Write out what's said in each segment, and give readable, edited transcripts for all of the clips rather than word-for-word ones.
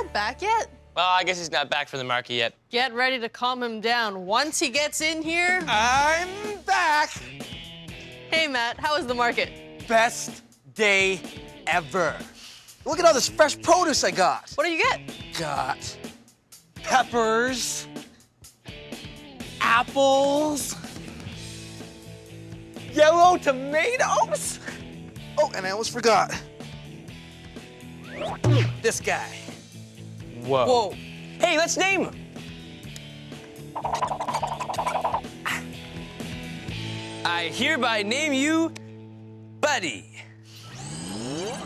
Dad back yet? Well, I guess he's not back from the market yet. Get ready to calm him down. Once he gets in here... I'm back! Hey, Matt, how was the market? Best day ever. Look at all this fresh produce I got. What do you get? Got peppers, apples, yellow tomatoes. Oh, and I almost forgot. This guy. Whoa. Whoa. Hey, let's name him. I hereby name you Buddy.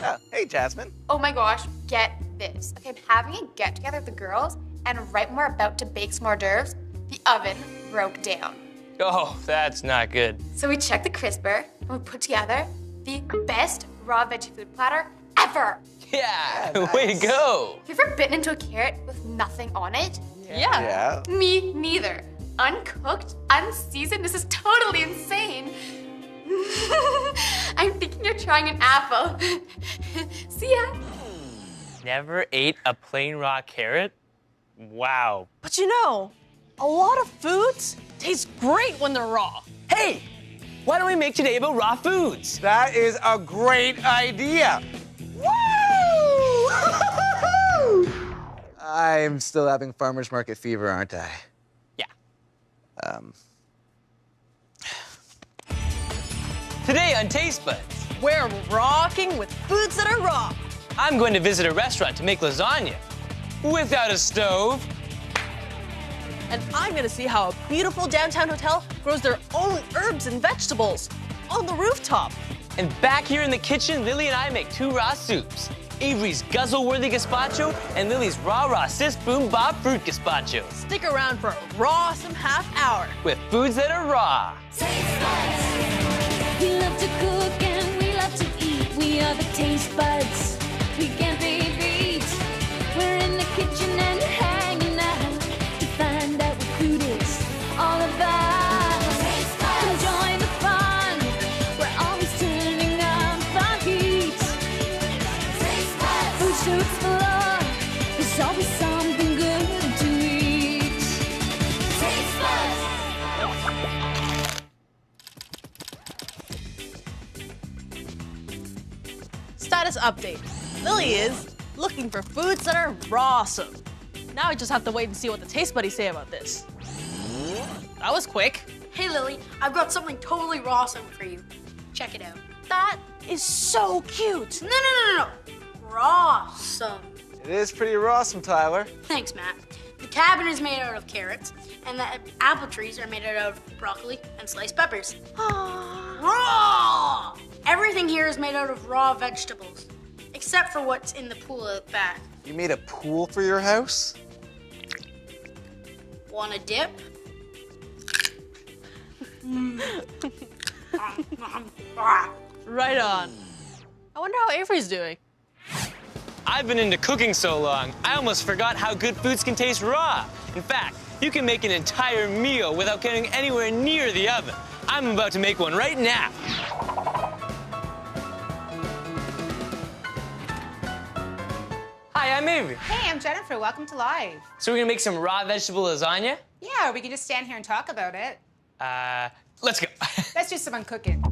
Oh, hey, Jasmine. Oh my gosh, get this. Okay, I'm having a get together with the girls, and right when we're about to bake some hors d'oeuvres, the oven broke down. Oh, that's not good. So we checked the crisper, and we put together the best raw veggie food platter ever. Yeah, nice. Way to go. Have you ever bitten into a carrot with nothing on it? Yeah. Me neither. Uncooked, unseasoned, this is totally insane. I'm thinking of trying an apple. See ya. Never ate a plain raw carrot? Wow. But you know, a lot of foods taste great when they're raw. Hey, why don't we make today about raw foods? That is a great idea. Woo! I'm still having farmer's market fever, aren't I? Yeah. Today on Taste Buds, We're rocking with foods that are raw. I'm going to visit a restaurant to make lasagna without a stove. And I'm gonna see how a beautiful downtown hotel grows their own herbs and vegetables on the rooftop. And back here in the kitchen, Lily and I make 2 raw soups. Avery's guzzle-worthy gazpacho and Lily's raw sis boom bop fruit gazpacho. Stick around for a RAWsome half hour. With foods that are raw. We love to cook and we love to eat. We are the taste buds. We can't be beat. We're in the kitchen and hanging out to find out what food is all about. Come join the fun. We're always turning on fun heat. Food to explore. There's always something good to eat. Taste buds. Status update. Lily is looking for foods that are RAWsome. Now I just have to wait and see what the taste buddies say about this. That was quick. Hey, Lily, I've got something totally rawsome for you. Check it out. That is so cute. No. Rawsome. It is pretty awesome, Tyler. Thanks, Matt. The cabin is made out of carrots, and the apple trees are made out of broccoli and sliced peppers. Raw! Everything here is made out of raw vegetables, except for what's in the pool out back. You made a pool for your house? Want a dip? Right on. I wonder how Avery's doing. I've been into cooking so long, I almost forgot how good foods can taste raw. In fact, you can make an entire meal without getting anywhere near the oven. I'm about to make one right now. Hi, I'm Avery. Hey, I'm Jennifer. Welcome to Live. So we're gonna make some raw vegetable lasagna? Yeah, we can just stand here and talk about it. Let's go. Let's do some uncooking.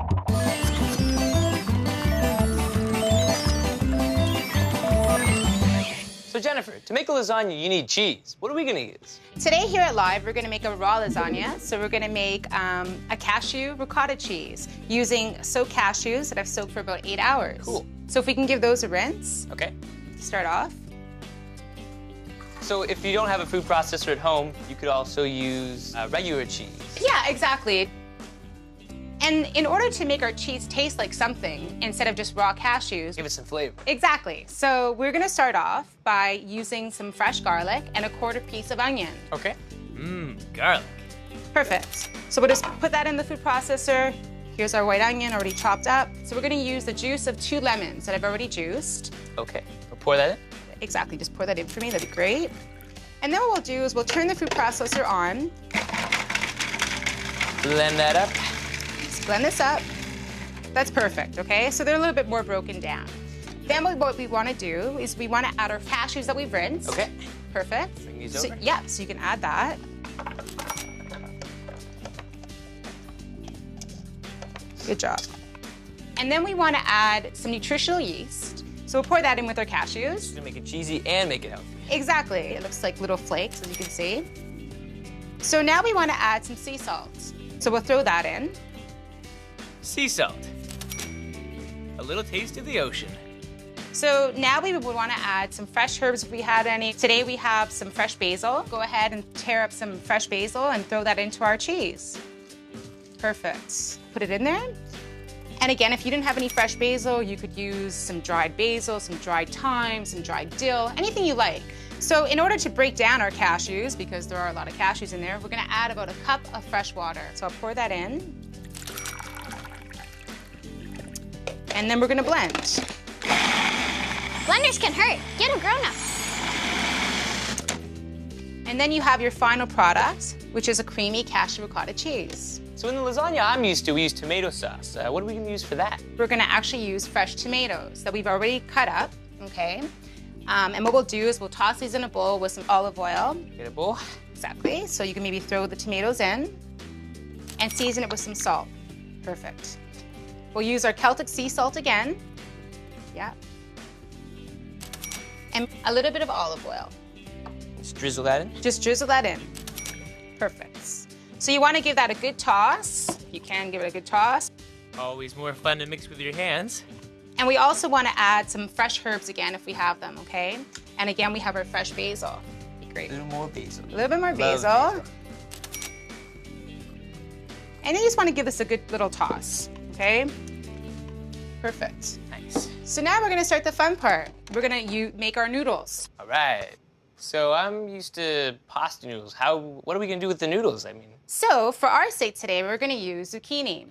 So Jennifer, to make a lasagna, you need cheese. What are we gonna use? Today here at Live, we're gonna make a raw lasagna. So we're gonna make a cashew ricotta cheese using soaked cashews that I've soaked for about 8 hours. Cool. So if we can give those a rinse, Okay. to start off. So if you don't have a food processor at home, you could also use regular cheese. Yeah, exactly. And in order to make our cheese taste like something, instead of just raw cashews, Give it some flavor. exactly. So we're gonna start off by using some fresh garlic and a 1/4 piece of onion. Okay. Garlic. Perfect. So we'll just put that in the food processor. Here's our white onion already chopped up. So we're gonna use the juice of 2 lemons that I've already juiced. Okay. We'll pour that in. Exactly, just pour that in for me, that'd be great. And then what we'll do is we'll turn the food processor on, Blend that up. just blend this up. That's perfect, okay? So they're a little bit more broken down. Then what we want to do is we want to add our cashews that we've rinsed. Okay. Perfect. Bring these So, over. yeah, so you can add that. Good job. And then we want to add some nutritional yeast. So we'll pour that in with our cashews. It's gonna make it cheesy and make it healthy. Exactly. It looks like little flakes, as you can see. So now we want to add some sea salt. So we'll throw that in. Sea salt. A little taste of the ocean. So now we would want to add some fresh herbs if we had any. Today we have some fresh basil. Go ahead and tear up some fresh basil and throw that into our cheese. Perfect. Put it in there. And again, if you didn't have any fresh basil, you could use some dried basil, some dried thyme, some dried dill, anything you like. So in order to break down our cashews, because there are a lot of cashews in there, we're gonna add about a cup of fresh water. So I'll pour that in. And then we're gonna blend. Blenders can hurt. Get a grown-up. And then you have your final product, which is a creamy cashew ricotta cheese. So in the lasagna I'm used to, we use tomato sauce. What are we gonna use for that? We're gonna actually use fresh tomatoes that we've already cut up, okay? And what we'll do is we'll toss these in a bowl with some olive oil. Get a bowl. Exactly. So you can maybe throw the tomatoes in and season it with some salt. Perfect. We'll use our Celtic sea salt again. Yeah. And a little bit of olive oil. Just drizzle that in. Just drizzle that in. Perfect. So you want to give that a good toss. You can give it a good toss. Always more fun to mix with your hands. And we also want to add some fresh herbs again if we have them, okay? And again, we have our fresh basil. Be great. A little more basil. A little bit more Love basil. And then you just want to give this a good little toss, okay? Perfect. Nice. So now we're gonna start the fun part. We're gonna make our noodles. All right. So I'm used to pasta noodles. What are we gonna do with the noodles? I mean, So for our steak today, we're gonna use zucchini.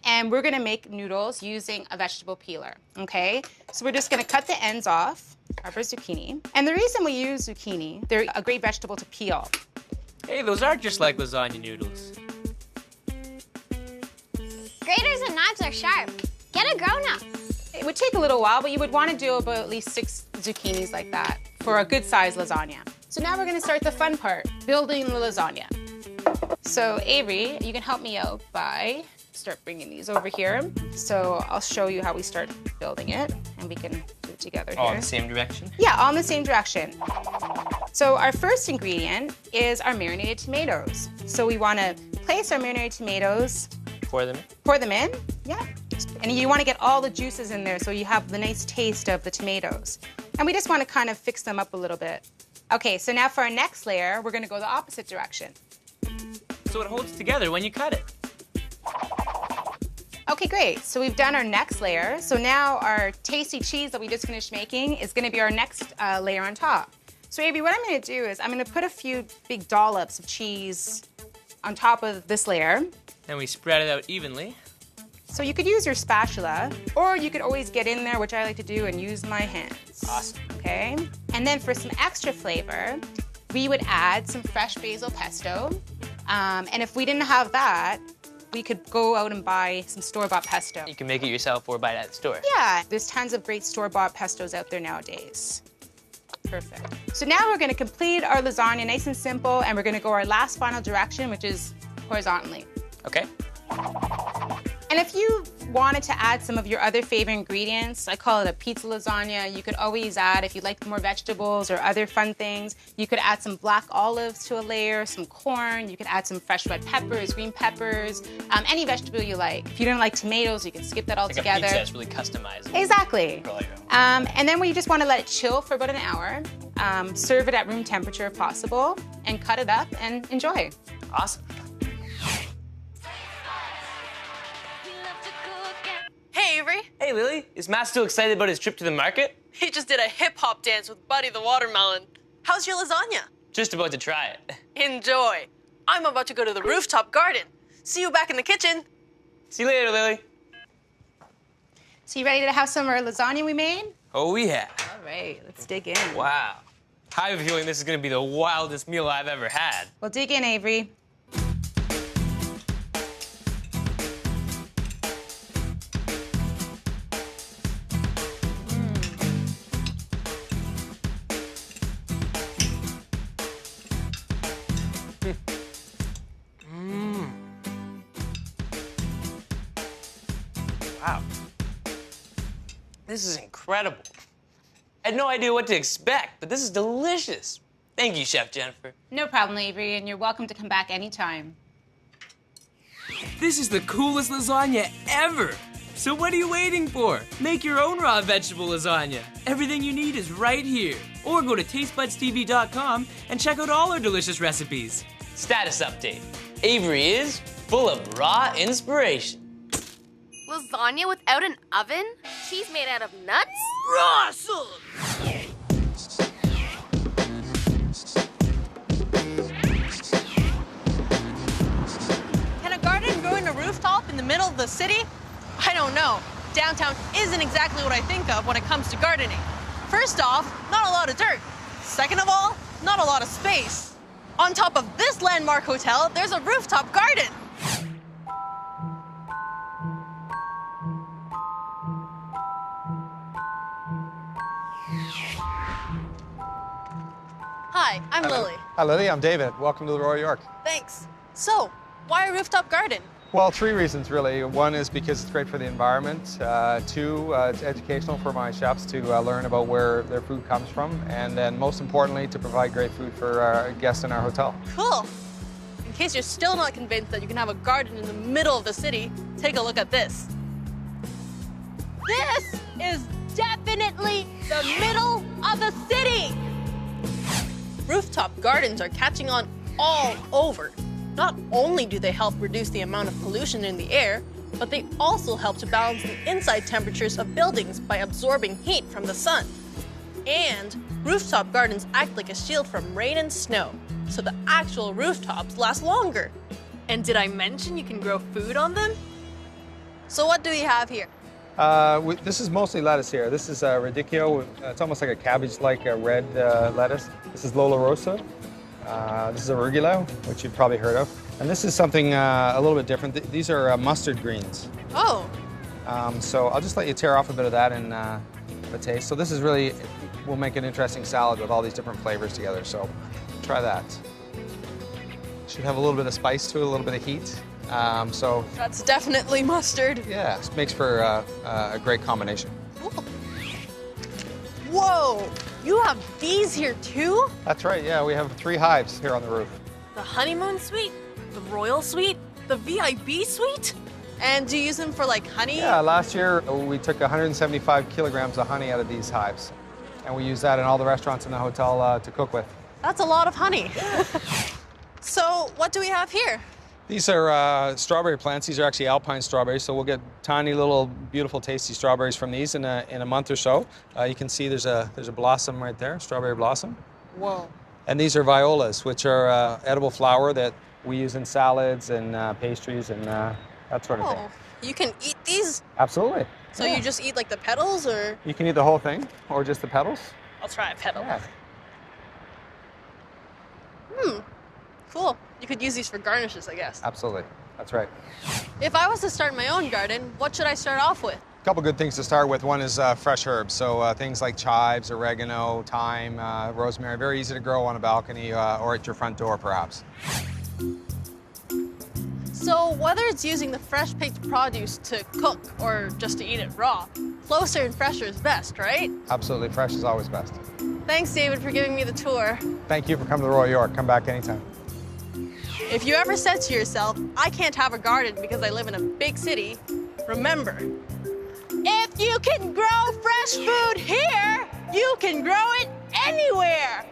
And we're gonna make noodles using a vegetable peeler, okay? So we're just gonna cut the ends off of our zucchini. And the reason we use zucchini, they're a great vegetable to peel. hey, those are just like lasagna noodles. Graters and knives are sharp. Get a grown-up. It would take a little while, but you would wanna do about at least 6 zucchinis like that for a good sized lasagna. So now we're gonna start the fun part, building the lasagna. So Avery, you can help me out by start bringing these over here. So I'll show you how we start building it, and we can do it together All here. in the same direction? Yeah, all in the same direction. So our first ingredient is our marinated tomatoes. So we wanna place our marinated tomatoes, Pour them in. pour them in, yeah. And you wanna get all the juices in there so you have the nice taste of the tomatoes. And we just wanna kind of fix them up a little bit. Okay, so now for our next layer, we're gonna go the opposite direction. So it holds together when you cut it. Okay, great. So we've done our next layer. So now our tasty cheese that we just finished making is gonna be our next layer on top. So Avery, what I'm gonna do is I'm gonna put a few big dollops of cheese on top of this layer. Then we spread it out evenly. So you could use your spatula, or you could always get in there, which I like to do, and use my hands. Awesome. Okay? And then for some extra flavor, we would add some fresh basil pesto. And if we didn't have that, we could go out and buy some store-bought pesto. You can make it yourself or buy it at the store. Yeah, there's tons of great store-bought pestos out there nowadays. Perfect. So now we're gonna complete our lasagna nice and simple, and we're gonna go our last final direction, which is horizontally. Okay. And if you wanted to add some of your other favorite ingredients, I call it a pizza lasagna, you could always add, if you like more vegetables or other fun things, you could add some black olives to a layer, some corn, you could add some fresh red peppers, green peppers, any vegetable you like. If you don't like tomatoes, you can skip that Like a altogether. pizza that's really customizable. Exactly. Really good. And then we just want to let it chill for about an hour, serve it at room temperature if possible, and cut it up and enjoy. Awesome. Hey, Avery. Hey, Lily. Is Matt still excited about his trip to the market? He just did a hip-hop dance with Buddy the watermelon. How's your lasagna? Just about to try it. Enjoy. I'm about to go to the rooftop garden. See you back in the kitchen. See you later, Lily. So you ready to have some of our lasagna we made? Oh, yeah. All right, let's dig in. Wow. I have a feeling this is going to be the wildest meal I've ever had. Well, dig in, Avery. Wow. This is incredible. I had no idea what to expect, but this is delicious. Thank you, Chef Jennifer. No problem, Avery, and you're welcome to come back anytime. This is the coolest lasagna ever! So what are you waiting for? Make your own raw vegetable lasagna. Everything you need is right here. Or go to tastebudstv.com and check out all our delicious recipes. Status update. Avery is full of raw inspiration. Lasagna without an oven? Cheese made out of nuts? RAWsome! Can a garden grow in a rooftop in the middle of the city? I don't know. Downtown isn't exactly what I think of when it comes to gardening. First off, not a lot of dirt. Second of all, not a lot of space. On top of this landmark hotel, there's a rooftop garden. Hi, I'm Lily. Hi, Lily. I'm David. Welcome to the Royal York. Thanks. So, why a rooftop garden? Well, 3 reasons, really. One is because it's great for the environment. 2, it's educational for my chefs to learn about where their food comes from. And then, most importantly, to provide great food for our guests in our hotel. Cool. In case you're still not convinced that you can have a garden in the middle of the city, take a look at this. This is definitely the middle of the city! Rooftop gardens are catching on all over. Not only do they help reduce the amount of pollution in the air, but they also help to balance the inside temperatures of buildings by absorbing heat from the sun. And rooftop gardens act like a shield from rain and snow, so the actual rooftops last longer. And did I mention you can grow food on them? So what do we have here? This is mostly lettuce here. This is radicchio. It's almost like a cabbage-like red lettuce. This is RAWsome. This is arugula, which you've probably heard of. And this is something a little bit different. These are mustard greens. Oh. So I'll just let you tear off a bit of that and have a taste. So this is really, will make an interesting salad with all these different flavors together. So try that. Should have a little bit of spice to it, a little bit of heat. So That's definitely mustard. yeah, it makes for a great combination. Cool. Whoa, you have these here too? That's right, yeah, we have 3 hives here on the roof. The honeymoon suite, the royal suite, the VIP suite? And do you use them for like honey? Yeah, last year we took 175 kilograms of honey out of these hives. And we use that in all the restaurants in the hotel to cook with. That's a lot of honey. So what do we have here? These are strawberry plants. These are actually alpine strawberries, so we'll get tiny little beautiful tasty strawberries from these in a month or so. You can see there's a blossom right there, strawberry blossom. Whoa. And these are violas, which are edible flower that we use in salads and pastries and that sort of thing. Oh, you can eat these? Absolutely. So Yeah. you just eat like the petals or? You can eat the whole thing or just the petals. I'll try a petal. Yeah. Cool. You could use these for garnishes, I guess. Absolutely. That's right. If I was to start my own garden, what should I start off with? A couple good things to start with. One is fresh herbs. So things like chives, oregano, thyme, rosemary. Very easy to grow on a balcony or at your front door, perhaps. So whether it's using the fresh picked produce to cook or just to eat it raw, closer and fresher is best, right? Absolutely. Fresh is always best. Thanks, David, for giving me the tour. Thank you for coming to the Royal York. Come back anytime. If you ever said to yourself, I can't have a garden because I live in a big city, remember, if you can grow fresh food here, you can grow it anywhere.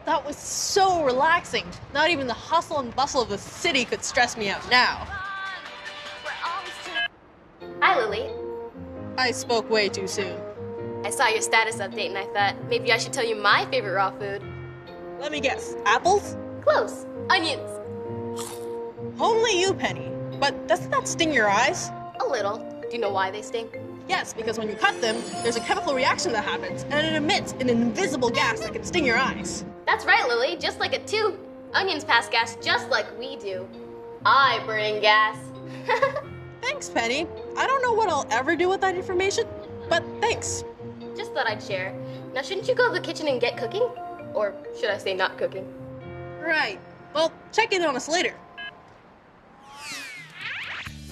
That was so relaxing. Not even the hustle and bustle of the city could stress me out now. Hi, Lily. I spoke way too soon. I saw your status update and I thought maybe I should tell you my favorite raw food. Let me guess, apples? Close. Onions. Only you, Penny. But doesn't that sting your eyes? A little. Do you know why they sting? Yes, because when you cut them, there's a chemical reaction that happens, and it emits an invisible gas that can sting your eyes. That's right, Lily. Just like a tube. Onions pass gas just like we do. I burn gas. Thanks, Penny. I don't know what I'll ever do with that information, but thanks. Just thought I'd share. Now, shouldn't you go to the kitchen and get cooking? Or should I say not cooking? Right. Well, check in on us later.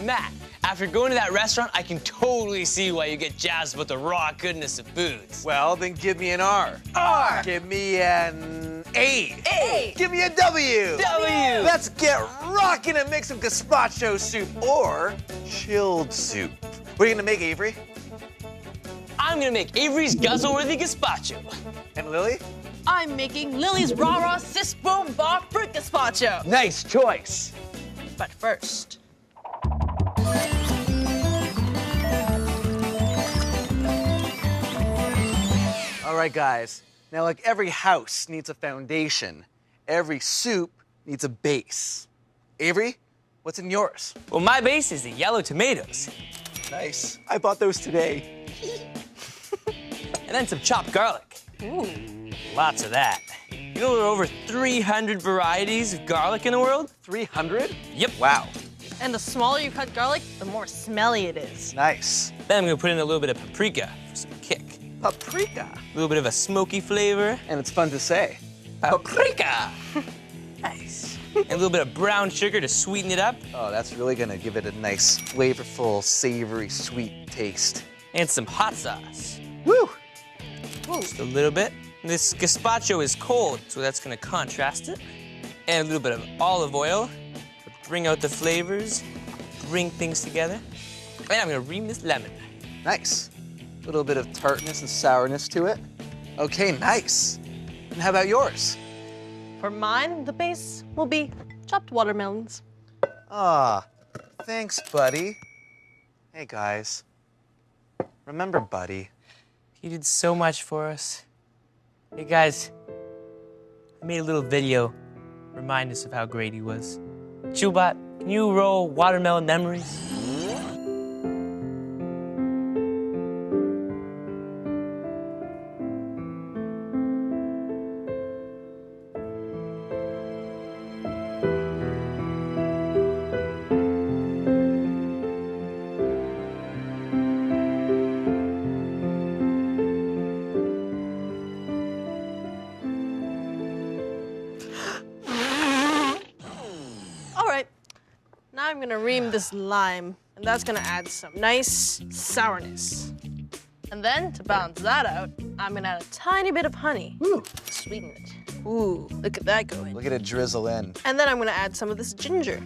Matt, After going to that restaurant, I can totally see why you get jazzed about the raw goodness of foods. Well, then give me an R. R. Give me an A. A. Give me a W. W. Let's get rocking and make some gazpacho soup or chilled soup. What are you gonna make, Avery? I'm gonna make Avery's guzzle-worthy gazpacho. And Lily? I'm making Lily's Raw Sis Boom Bar Fruit Gazpacho. Nice choice. But first, All right, guys. Now, like every house needs a foundation, every soup needs a base. Avery, what's in yours? Well, my base is the yellow tomatoes. Nice. I bought those today. And then some chopped garlic. ooh, Lots of that. You know there are over 300 varieties of garlic in the world? 300? Yep. Wow. and the smaller you cut garlic, the more smelly it is. Nice. Then I'm gonna put in a little bit of paprika for some kick. Paprika. A little bit of a smoky flavor. And it's fun to say. Paprika! Nice. And a little bit of brown sugar to sweeten it up. Oh, that's really gonna give it a nice, flavorful, savory, sweet taste. And some hot sauce. Woo! Just a little bit. This gazpacho is cold, so that's gonna contrast it. And a little bit of olive oil to bring out the flavors, bring things together. And I'm gonna ream this lemon. Nice. A little bit of tartness and sourness to it. Okay, nice. And how about yours? For mine, the base will be chopped watermelons. Ah, thanks, buddy. Hey, guys. Remember Buddy? He did so much for us. Hey guys, I made a little video remind us of how great he was. Chubot, can you roll watermelon memories? All right, now I'm gonna ream this lime, and that's gonna add some nice sourness. And then, to balance that out, I'm gonna add a tiny bit of honey to sweeten it. Ooh, look at that going. Look at it drizzle in. And then I'm gonna add some of this ginger.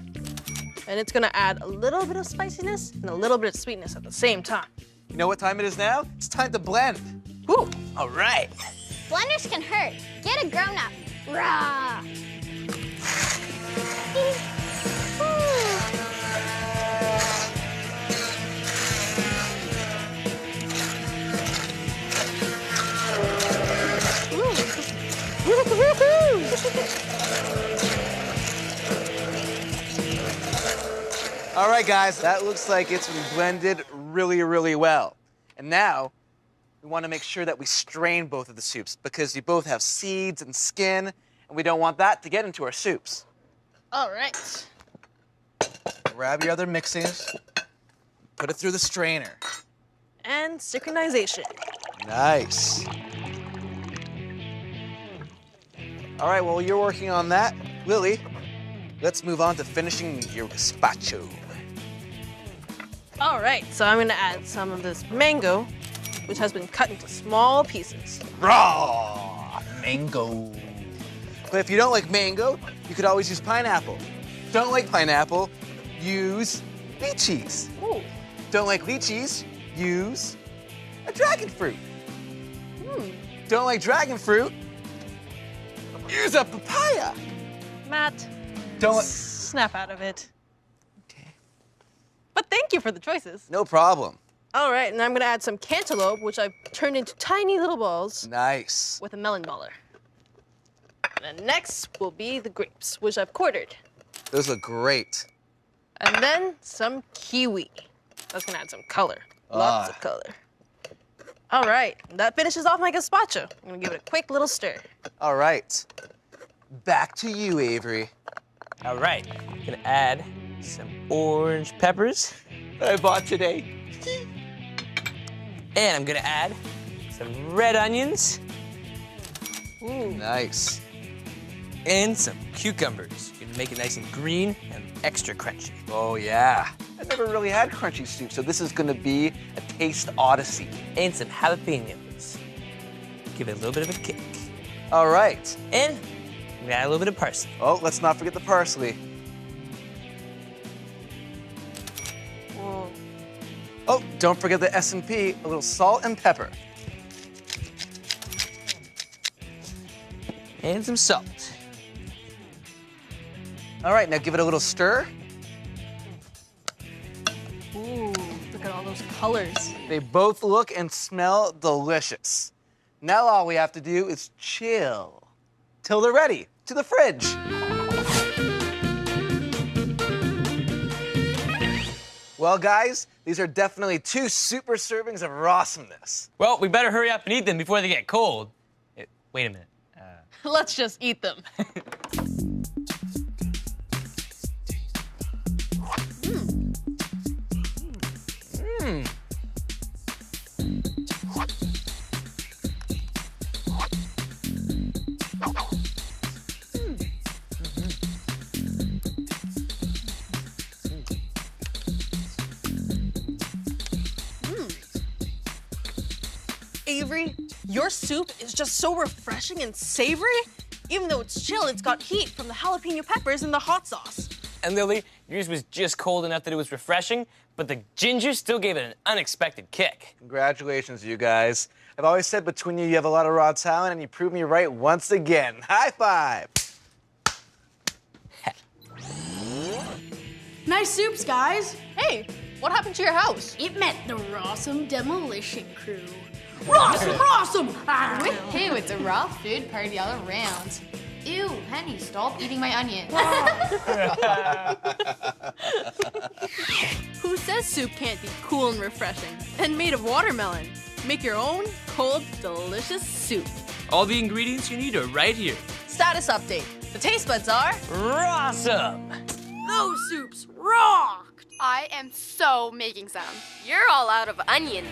And it's gonna add a little bit of spiciness and a little bit of sweetness at the same time. You know what time it is now? It's time to blend. Ooh, All right. Blenders can hurt. Get a grown-up. Rah! All right, guys, that looks like it's been blended really, really well. And now, we want to make sure that we strain both of the soups because you both have seeds and skin, and we don't want that to get into our soups. all right. Grab your other mixings, put it through the strainer. And synchronization. Nice. All right, while you're working on that, Lily, let's move on to finishing your gazpacho. All right, so I'm gonna add some of this mango, which has been cut into small pieces. Raw mango. But if you don't like mango, you could always use pineapple. Don't like pineapple, use lychees. Ooh, Don't like lychees, use a dragon fruit. Don't like dragon fruit, use a papaya. Matt, Don't. snap out of it. Okay. But thank you for the choices. No problem. All right, and I'm gonna add some cantaloupe, which I've turned into tiny little balls Nice. with a melon baller. And then next will be the grapes, which I've quartered. Those look great. And then some kiwi. That's gonna add some color, lots of color. All right, that finishes off my gazpacho. I'm gonna give it a quick little stir. All right. Back to you, Avery. All right. Gonna add some orange peppers. That I bought today. And I'm gonna add some red onions Ooh, Nice. and some cucumbers. You're gonna make it nice and green and extra crunchy. Oh, yeah. I've never really had crunchy soup, so this is gonna be a taste odyssey. And some jalapenos. Give it a little bit of a kick. All right. And we add a little bit of parsley. Oh, let's not forget the parsley. Whoa. Oh, don't forget the S&P, a little salt and pepper. And some salt. All right, now give it a little stir. Ooh, look at all those colors. They both look and smell delicious. Now all we have to do is chill till they're ready. To the fridge. Well, guys, these are definitely 2 super servings of rawosomeness. Well, we better hurry up and eat them before they get cold. Wait a minute. Let's just eat them. Avery, your soup is just so refreshing and savory. Even though it's chill, it's got heat from the jalapeno peppers and the hot sauce. And Lily, yours was just cold enough that it was refreshing, but the ginger still gave it an unexpected kick. Congratulations, you guys. I've always said between you have a lot of raw talent, and you proved me right once again. High five. Nice soups, guys. Hey, what happened to your house? It met the RAWsome demolition crew. RAWsome! Woohoo, it's a raw food party all around. Ew, Penny, stop eating my onion. Who says soup can't be cool and refreshing and made of watermelon? Make your own cold, delicious soup. All the ingredients you need are right here. Status update. The taste buds are RAWsome! Those soups rocked! I am so making some. You're all out of onions.